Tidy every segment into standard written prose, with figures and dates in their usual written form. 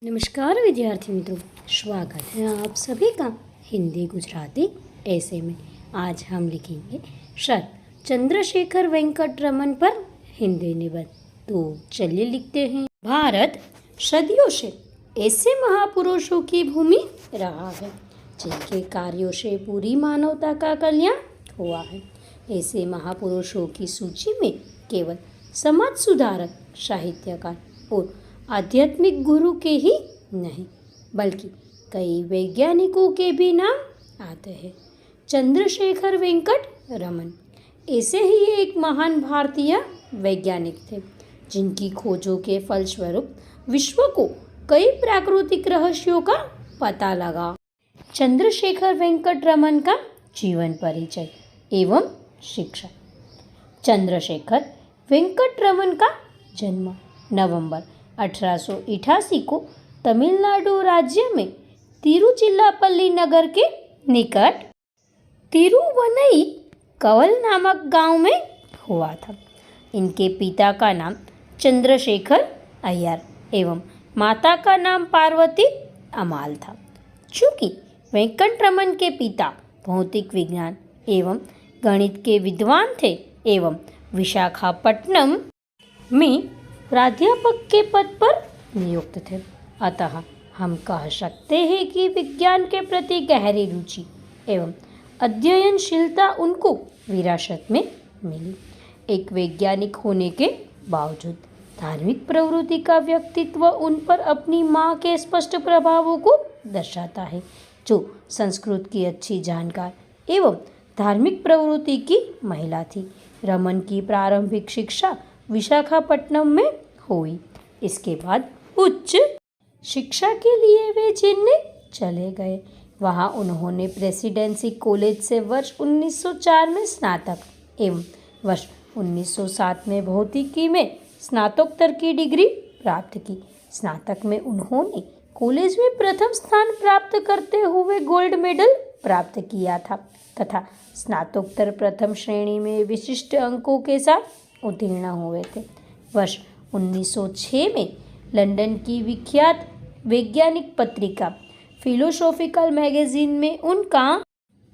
नमस्कार विद्यार्थी मित्रों, स्वागत है आप सभी का हिंदी गुजराती ऐसे में। आज हम लिखेंगे सर चंद्रशेखर वेंकट रमन पर हिंदी निबंध। तो चलिए लिखते हैं। भारत सदियों से ऐसे महापुरुषों की भूमि रहा है जिनके कार्यों से पूरी मानवता का कल्याण हुआ है। ऐसे महापुरुषों की सूची में केवल समाज सुधारक, साहित्यकार और आध्यात्मिक गुरु के ही नहीं बल्कि कई वैज्ञानिकों के भी नाम आते हैं। चंद्रशेखर वेंकट रमन ऐसे ही एक महान भारतीय वैज्ञानिक थे जिनकी खोजों के फलस्वरूप विश्व को कई प्राकृतिक रहस्यों का पता लगा। चंद्रशेखर वेंकट रमन का जीवन परिचय एवं शिक्षा। चंद्रशेखर वेंकट रमन का जन्म नवंबर 1888 को तमिलनाडु राज्य में तिरुचिरापल्ली नगर के निकट तिरुवनई कवल नामक गांव में हुआ था। इनके पिता का नाम चंद्रशेखर अय्यर एवं माता का नाम पार्वती अमाल था। चूँकि वेंकट रमन के पिता भौतिक विज्ञान एवं गणित के विद्वान थे एवं विशाखापट्टनम में प्राध्यापक के पद पर नियुक्त थे, अतः हम कह सकते हैं कि विज्ञान के प्रति गहरी रुचि एवं अध्ययनशीलता उनको विरासत में मिली। एक वैज्ञानिक होने के बावजूद धार्मिक प्रवृत्ति का व्यक्तित्व उन पर अपनी मां के स्पष्ट प्रभावों को दर्शाता है, जो संस्कृत की अच्छी जानकार एवं धार्मिक प्रवृत्ति की महिला थी। रमन की प्रारंभिक शिक्षा विशाखापट्टनम में हुई। इसके बाद उच्च शिक्षा के लिए वे चेन्नई चले गए। वहां उन्होंने प्रेसिडेंसी कॉलेज से वर्ष 1904 में स्नातक एवं वर्ष 1907 में भौतिकी में स्नातकोत्तर की डिग्री प्राप्त की। स्नातक में उन्होंने कॉलेज में प्रथम स्थान प्राप्त करते हुए गोल्ड मेडल प्राप्त किया था तथा स्नातकोत्तर प्रथम श्रेणी में विशिष्ट अंकों के साथ उत्तीर्ण हुए थे। वर्ष 1906 में लंदन की विख्यात वैज्ञानिक पत्रिका फिलोसॉफिकल मैगजीन में उनका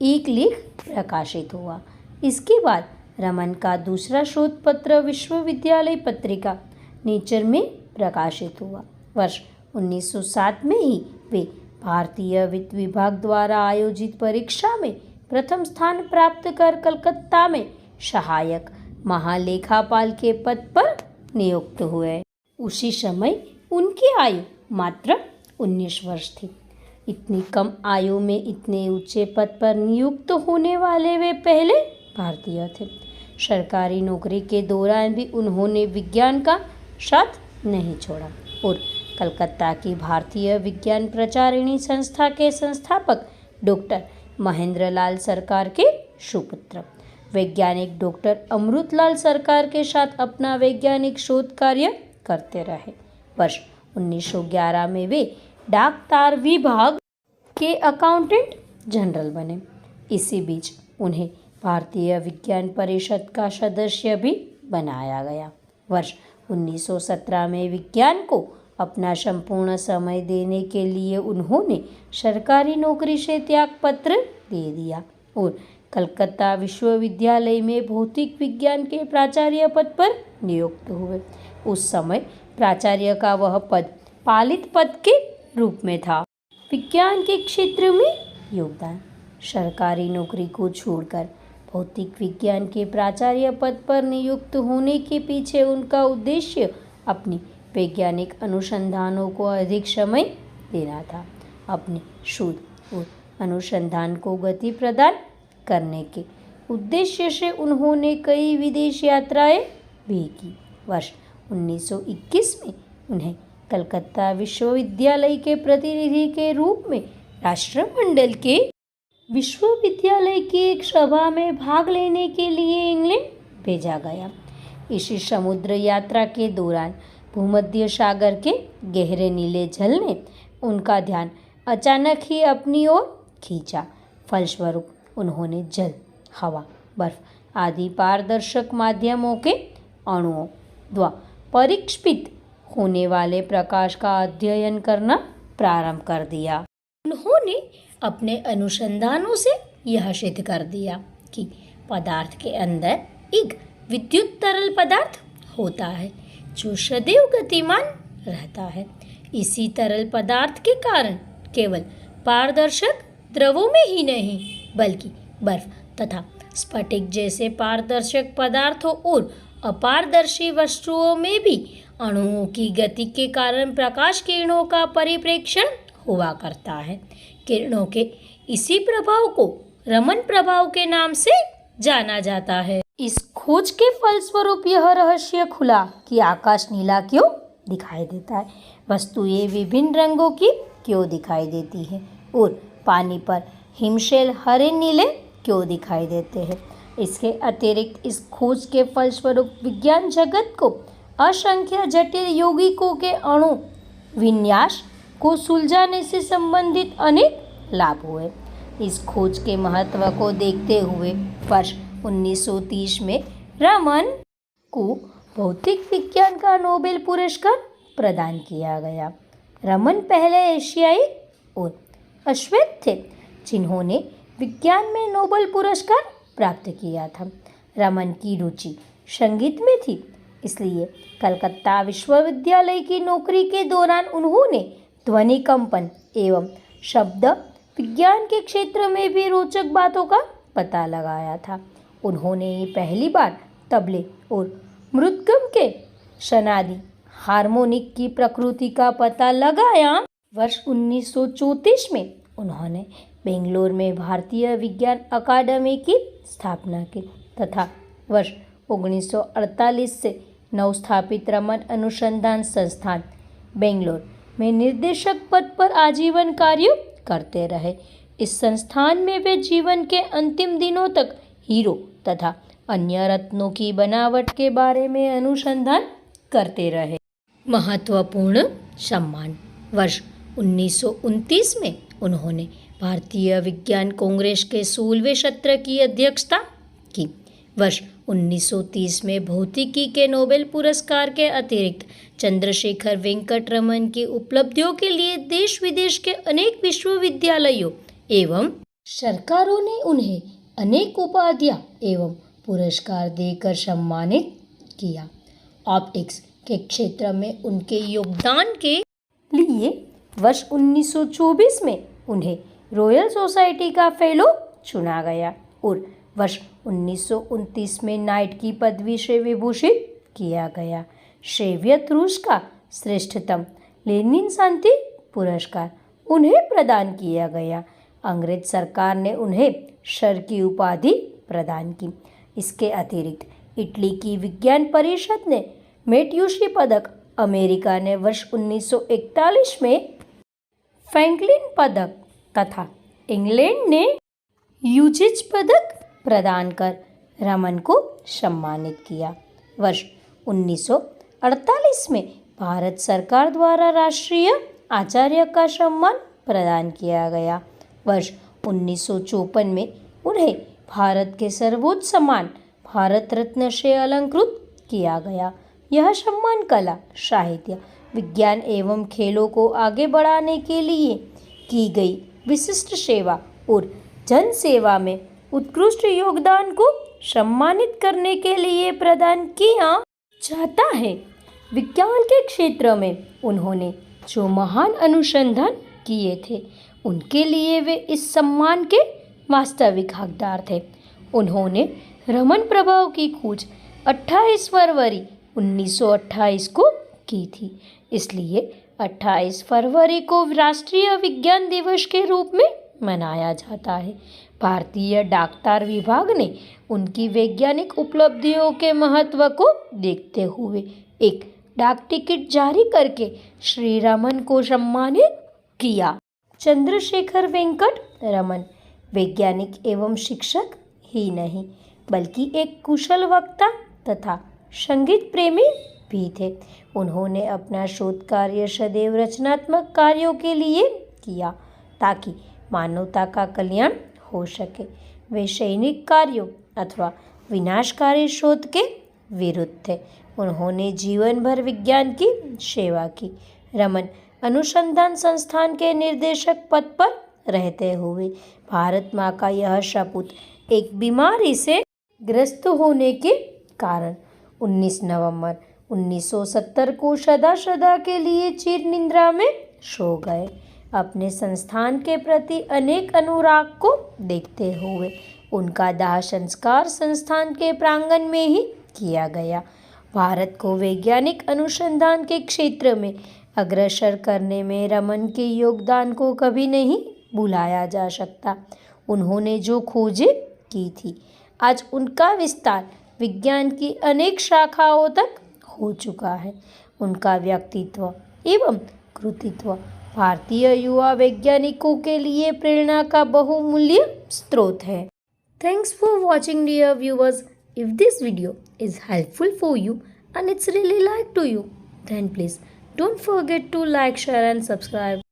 एक लेख प्रकाशित हुआ। इसके बाद रमन का दूसरा शोध पत्र विश्वविद्यालय पत्रिका नेचर में प्रकाशित हुआ। वर्ष 1907 में ही वे भारतीय वित्त विभाग द्वारा आयोजित परीक्षा में प्रथम स्थान प्राप्त कर कलकत्ता में सहायक महालेखापाल के पद पर नियुक्त हुए। उसी समय उनकी आयु मात्र 19 वर्ष थी। इतनी कम आयु में इतने ऊंचे पद पर नियुक्त होने वाले वे पहले भारतीय थे। सरकारी नौकरी के दौरान भी उन्होंने विज्ञान का साथ नहीं छोड़ा और कलकत्ता की भारतीय विज्ञान प्रचारिणी संस्था के संस्थापक डॉक्टर महेंद्रलाल सरकार के सुपुत्र वैज्ञानिक डॉक्टर अमृतलाल सरकार के साथ अपना वैज्ञानिक शोध कार्य करते रहे। वर्ष 1911 में वे डाक तार विभाग के अकाउंटेंट जनरल बने। इसी बीच उन्हें भारतीय विज्ञान परिषद का सदस्य भी बनाया गया। वर्ष 1917 में विज्ञान को अपना संपूर्ण समय देने के लिए उन्होंने सरकारी नौकरी से त्यागपत्र दे दिया और कलकत्ता विश्वविद्यालय में भौतिक विज्ञान के प्राचार्य पद पर नियुक्त हुए। उस समय प्राचार्य का वह पद पालित पद के रूप में था। विज्ञान के क्षेत्र में योगदान। सरकारी नौकरी को छोड़कर भौतिक विज्ञान के प्राचार्य पद पर नियुक्त होने के पीछे उनका उद्देश्य अपनी वैज्ञानिक अनुसंधानों को अधिक समय देना था। अपने शोध और अनुसंधान को गति प्रदान करने के उद्देश्य से उन्होंने कई विदेश यात्राएं भी की। वर्ष 1921 में उन्हें कलकत्ता विश्वविद्यालय के प्रतिनिधि के रूप में राष्ट्रमंडल के विश्वविद्यालय की एक सभा में भाग लेने के लिए इंग्लैंड भेजा गया। इसी समुद्र यात्रा के दौरान भूमध्य सागर के गहरे नीले जल ने उनका ध्यान अचानक ही अपनी ओर खींचा। फलस्वरूप उन्होंने जल, हवा, बर्फ आदि पारदर्शक माध्यमों के अणुओं द्वारा परिक्षेपित होने वाले प्रकाश का अध्ययन करना प्रारंभ कर दिया। उन्होंने अपने अनुसंधानों से यह सिद्ध कर दिया कि पदार्थ के अंदर एक विद्युत तरल पदार्थ होता है जो सदैव गतिमान रहता है। इसी तरल पदार्थ के कारण केवल पारदर्शक द्रवों में ही नहीं बल्कि बर्फ तथा स्फटिक जैसे पारदर्शक पदार्थों और अपारदर्शी वस्तुओं में भी अणुओं की गति के कारण प्रकाश किरणों का परिप्रेक्षण हुआ करता है। किरणों के इसी प्रभाव को रमन प्रभाव के नाम से जाना जाता है। इस खोज के फलस्वरूप यह रहस्य खुला कि आकाश नीला क्यों दिखाई देता है, वस्तुएं विभिन्न रंगों की क्यों दिखाई देती है और पानी पर हिमशैल हरे नीले क्यों दिखाई देते हैं। इसके अतिरिक्त इस खोज के फलस्वरूप विज्ञान जगत को असंख्य जटिल यौगिकों के अणु विन्यास को सुलझाने से संबंधित अनेक लाभ हुए। इस खोज के महत्व को देखते हुए वर्ष 1930 में रमन को भौतिक विज्ञान का नोबेल पुरस्कार प्रदान किया गया। रमन पहले एशियाई और अश्वेत थे जिन्होंने विज्ञान में नोबेल पुरस्कार प्राप्त किया था। रमन की रुचि संगीत में थी, इसलिए कलकत्ता विश्वविद्यालय की नौकरी के दौरान उन्होंने ध्वनि कंपन एवं शब्द विज्ञान के क्षेत्र में भी रोचक बातों का पता लगाया था। उन्होंने पहली बार तबले और मृदंगम के सनादी हार्मोनिक की प्रकृति का पता लगाया। वर्ष 1934 में उन्होंने बेंगलोर में भारतीय विज्ञान अकादमी की स्थापना की तथा वर्ष 1948 से नवस्थापित रमन अनुसंधान संस्थान बेंगलोर में निर्देशक पद पर आजीवन कार्य करते रहे। इस संस्थान में वे जीवन के अंतिम दिनों तक हीरो तथा अन्य रत्नों की बनावट के बारे में अनुसंधान करते रहे। महत्वपूर्ण सम्मान। वर्ष 1929 में उन्होंने भारतीय विज्ञान कांग्रेस के 16वें सत्र की अध्यक्षता की। वर्ष 1930 में भौतिकी के नोबेल पुरस्कार के अतिरिक्त चंद्रशेखर वेंकट रमन की उपलब्धियों के लिए देश विदेश के अनेक विश्वविद्यालयों एवं सरकारों ने उन्हें अनेक उपाधियां एवं पुरस्कार देकर सम्मानित किया। ऑप्टिक्स के क्षेत्र में उनके योगदान के लिए वर्ष 1924 में उन्हें रॉयल सोसाइटी का फेलो चुना गया और वर्ष 1929 में नाइट की पदवी से विभूषित किया गया। सोवियत रूस का श्रेष्ठतम लेनिन शांति पुरस्कार उन्हें प्रदान किया गया। अंग्रेज सरकार ने उन्हें सर की उपाधि प्रदान की। इसके अतिरिक्त इटली की विज्ञान परिषद ने मेट्यूसी पदक, अमेरिका ने वर्ष 1941 में फ्रैंकलिन पदक तथा इंग्लैंड ने ह्यूजेस पदक प्रदान कर रमन को सम्मानित किया। वर्ष 1948 में भारत सरकार द्वारा राष्ट्रीय आचार्य का सम्मान प्रदान किया गया। वर्ष 1954 में उन्हें भारत के सर्वोच्च सम्मान भारत रत्न से अलंकृत किया गया। यह सम्मान कला, साहित्य, विज्ञान एवं खेलों को आगे बढ़ाने के लिए की गई विशिष्ट सेवा और जन सेवा में उत्कृष्ट योगदान को सम्मानित करने के लिए प्रदान किया जाता है। विज्ञान के क्षेत्र में उन्होंने जो महान अनुसंधान किए थे उनके लिए वे इस सम्मान के वास्तविक हकदार थे। उन्होंने रमन प्रभाव की खोज 28 फरवरी 1928 को की थी, इसलिए 28 फरवरी को राष्ट्रीय विज्ञान दिवस के रूप में मनाया जाता है। भारतीय डाकतार विभाग ने उनकी वैज्ञानिक उपलब्धियों के महत्व को देखते हुए एक डाक टिकट जारी करके श्री रमन को सम्मानित किया। चंद्रशेखर वेंकट रमन वैज्ञानिक एवं शिक्षक ही नहीं बल्कि एक कुशल वक्ता तथा संगीत प्रेमी भी थे। उन्होंने अपना शोध कार्य सदैव रचनात्मक कार्यों के लिए किया ताकि मानवता का कल्याण हो सके। वे सैनिक कार्यों अथवा विनाशकारी शोध के विरुद्ध थे। उन्होंने जीवन भर विज्ञान की सेवा की। रमन अनुसंधान संस्थान के निर्देशक पद पर रहते हुए भारत माँ का यह सपूत एक बीमारी से ग्रस्त होने के कारण 19 नवंबर 1970 को सदा के लिए चिर निद्रा में सो गए। अपने संस्थान के प्रति अनेक अनुराग को देखते हुए उनका दाह संस्कार संस्थान के प्रांगण में ही किया गया। भारत को वैज्ञानिक अनुसंधान के क्षेत्र में अग्रसर करने में रमन के योगदान को कभी नहीं भुलाया जा सकता। उन्होंने जो खोजें की थी, आज उनका विस्तार विज्ञान की अनेक शाखाओं तक हो चुका है। उनका व्यक्तित्व एवं कृतित्व भारतीय युवा वैज्ञानिकों के लिए प्रेरणा का बहुमूल्य स्रोत है। Thanks for watching dear viewers. If this video is helpful for you and it's really like to you, then please don't forget to like, share and subscribe.